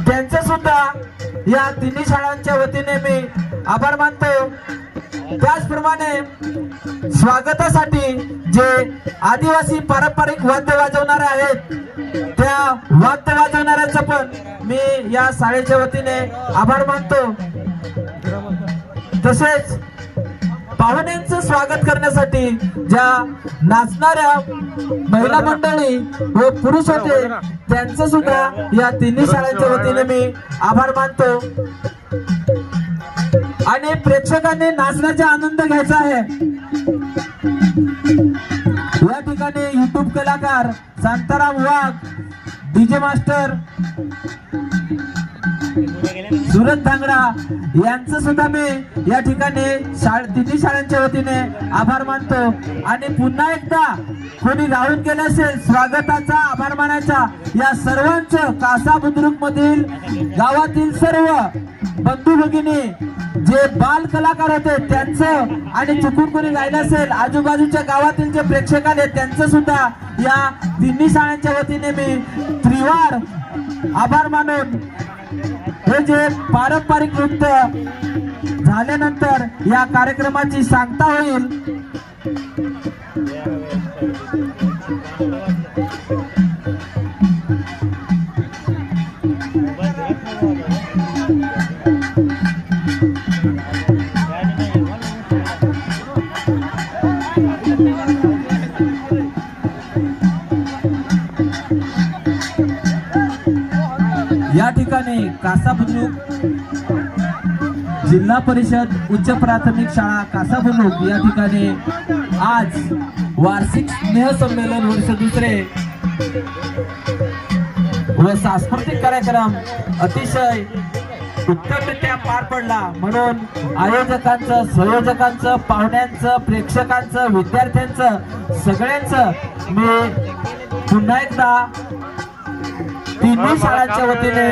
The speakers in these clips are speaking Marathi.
त्यांचे सुद्धा या तिन्ही शाळांच्या वतीने मी आभार मानतो। त्याचप्रमाणे स्वागतासाठी जे आदिवासी पारंपरिक वाद्य वाजवणारे आहेत त्या वाद्य वाजवणाऱ्यांचा पण मी या शाळेच्या वतीने आभार मानतो। तसेच पाहुण्यांचं स्वागत करण्यासाठी ज्या नाचणाऱ्या महिला मंडळी व पुरुष होते त्यांचं सुद्धा या तिन्ही शाळांच्या वतीने मी आभार मानतो। आणि प्रेक्षकांनी नाचण्याचा आनंद घ्यायचा आहे। या ठिकाणी यूट्यूब कलाकार शांताराम वाघ, डीजे मास्टर सुरज धांगडा यांचं सुद्धा मी या ठिकाणी तिन्ही शाळांच्या वतीने आभार मानतो। आणि पुन्हा एकदा कोणी राहून गेले असेल स्वागताचा आभार मानायचा या सर्वांचं कासा बुद्रुक मधील गावातील सर्व बंधू भगिनी जे बाल कलाकार होते त्यांचं आणि चुकून कोणी गायलं असेल आजूबाजूच्या गावातील जे प्रेक्षक आले त्यांचं सुद्धा या तिन्ही शाळांच्या वतीने मी त्रिवार आभार मानून हे जे पारंपरिक नृत्य झाल्यानंतर या कार्यक्रमाची सांगता होईल। या ठिकाणी कासा बुद्रुक जिल्हा परिषद उच्च प्राथमिक शाळा कासा बुद्रुक या ठिकाणी आज वार्षिक स्नेह संमेलन वर्ष दुसरे व सांस्कृतिक कार्यक्रम अतिशय उत्तमरित्या पार पडला। म्हणून आयोजकांचं, संयोजकांचं, पाहुण्यांचं, प्रेक्षकांचं, विद्यार्थ्यांचं सगळ्यांचं मी पुन्हा एकदा तिन्ही शाळांच्या वतीने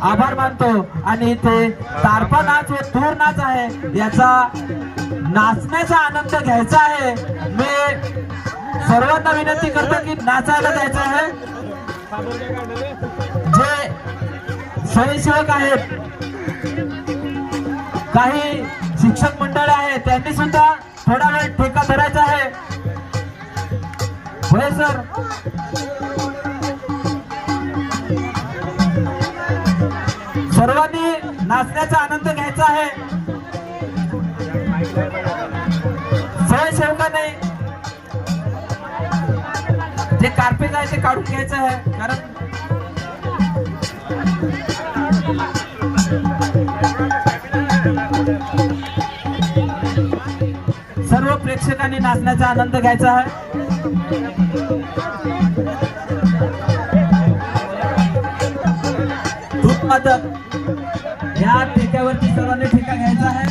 आभार मानतो। आणि इथे तारपा नाच व तूर नाच आहे याचा नाचण्याचा आनंद घ्यायचा आहे। मी सर्वांना विनंती करतो की नाचायला जायचं आहे। जे स्वयंसेवक आहेत, काही शिक्षक मंडळ आहे त्यांनी सुद्धा थोडा वेळ ठेका धरायचा आहे। होय सर, सर्वांनी नाचण्याचा आनंद घ्यायचा आहे। स्वयंसेवकाने जे कार्पेट आहे ते काढून घ्यायचं आहे कारण सर्व प्रेक्षकांनी नाचण्याचा आनंद घ्यायचा आहे। या ठेक्यावरती सर्वांनी ठेका घ्यायचा आहे।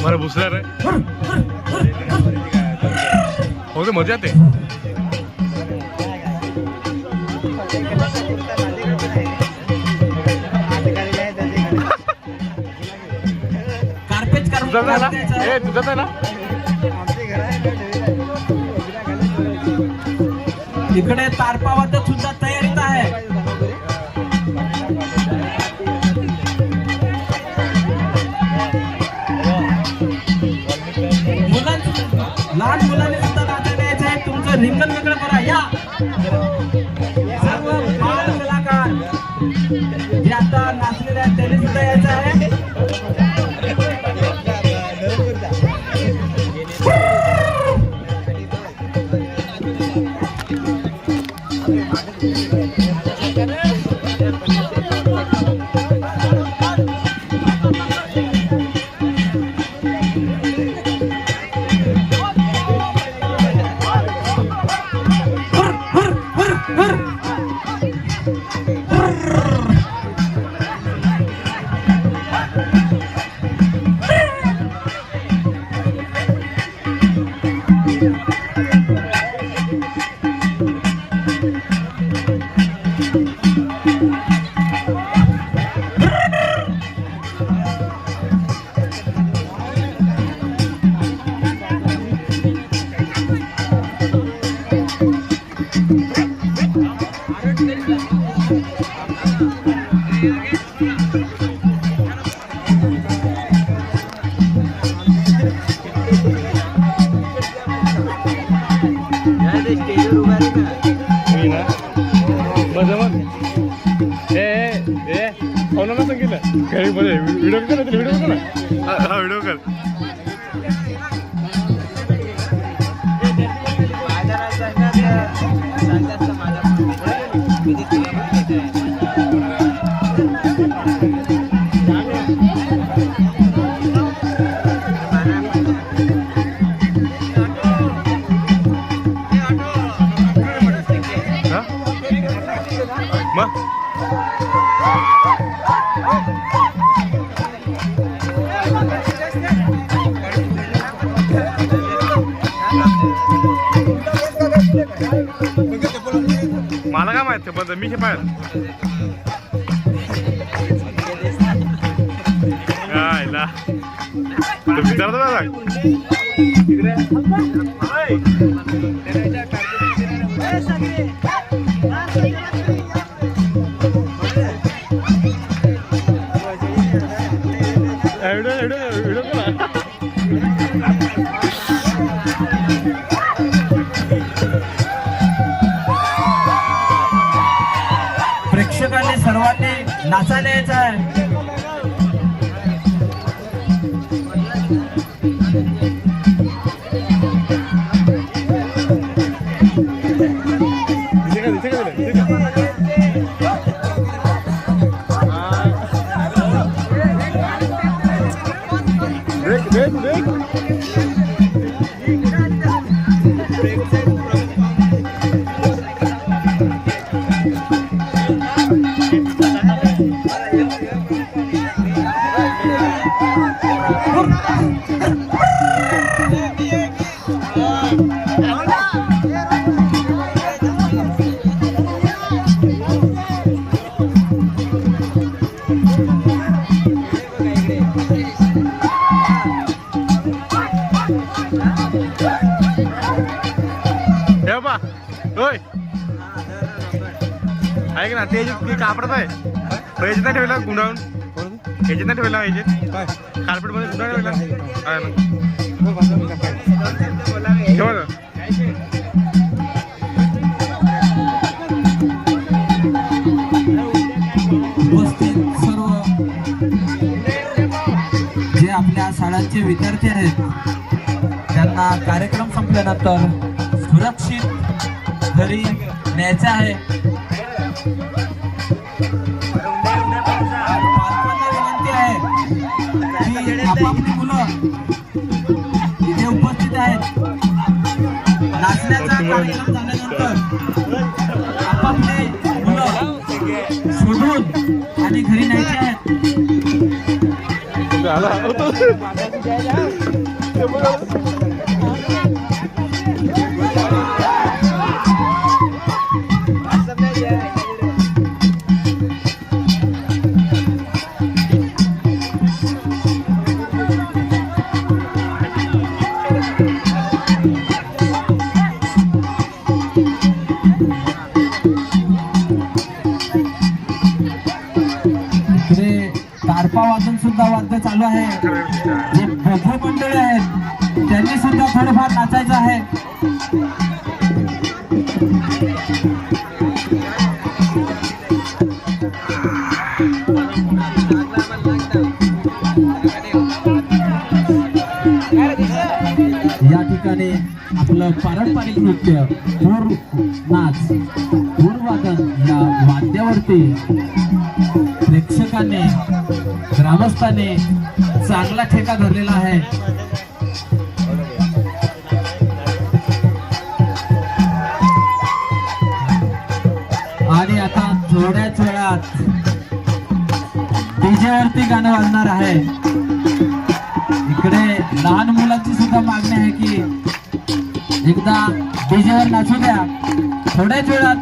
मला भुसणार आहे होते मजा येते। तुझं ना इकडे तारपावाद सुद्धा तयारीत आहे। लहान मुलांनी सुद्धा नाचायला यायचं आहे। तुमचं रिंगण वेगळं करा। या सर्व बाल कलाकार जे आता नाचलेले आहेत त्यांनी सुद्धा यायचं आहे। मी ना मजा मग कोणाला सांगितलं घरी मध्ये व्हिडिओ कर व्हिडिओ कर ना हा व्हिडिओ कर मला काय माहित पण मी हे पाहिलं विचारतो बघा प्रेक्षकांनी सर्वांनी नाचायला यायचं आहे. ऐक ना ते कापडत आहे याच्यात नाही ठेवला गुंडाळून याच्यात नाही ठेवला याच्यात कार्पेट मध्ये गुंडाळून ठेवा उपस्थित सर्व जे आपल्या शाळांचे विद्यार्थी आहेत त्यांना कार्यक्रम संपल्यानंतर सुरक्षित घरी न्यायचे आहे. पालकांना विनंती आहे की आपापली मुलं इथे उपस्थित आहेत. नाचण्याचा कार्यक्रम झाल्यानंतर आपापले मुलं शोधून आणि घरी न्यायचे आहेत. तारपा वादन सुद्धा वाद्य चालू आहे. जे बोधे मंडळी आहेत त्यांनी सुद्धा थोडंफार नाचायचं आहे. या ठिकाणी आपलं पारंपरिक नृत्य धूर नाच धूरवादन या वाद्यावरती प्रेक्षकांनी ग्रामस्थांनी चांगला ठेका धरलेला आहे. आणि आता थोड्याच वेळात डीजे वरती गाणं वाजणार आहे. इकडे लहान मुलांची सुद्धा मागणी आहे की एकदा डीजे वर नाचू द्या. थोड्याच वेळात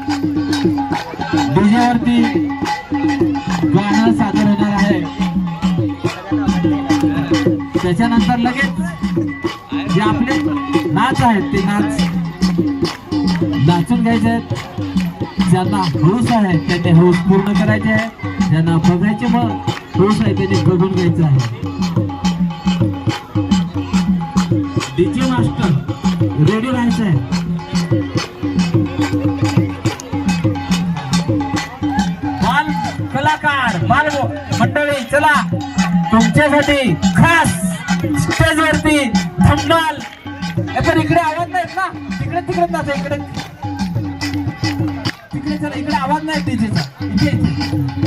डीजे वरती गाणं सादर होणार आहे. त्याच्यानंतर लगेच जे आपले नाच आहेत ते नाच नाचून घ्यायचे आहेत. ज्यांना हौस आहे त्यांनी हौस पूर्ण करायची आहे, ज्यांना बघायचे हौस आहे त्यांनी बघून घ्यायचं आहे. डीजे मास्टर रेडी राहायचं आहे. बाल कलाकार बाल मंडळी चला तुमच्यासाठी खास स्टेज वरती धमडाल. पण इकडे आवाज नाहीत ना, तिकडे तिकडे ना, इकडे तिकडे चला, इकडे आवाज नाही डीजेचा. इथे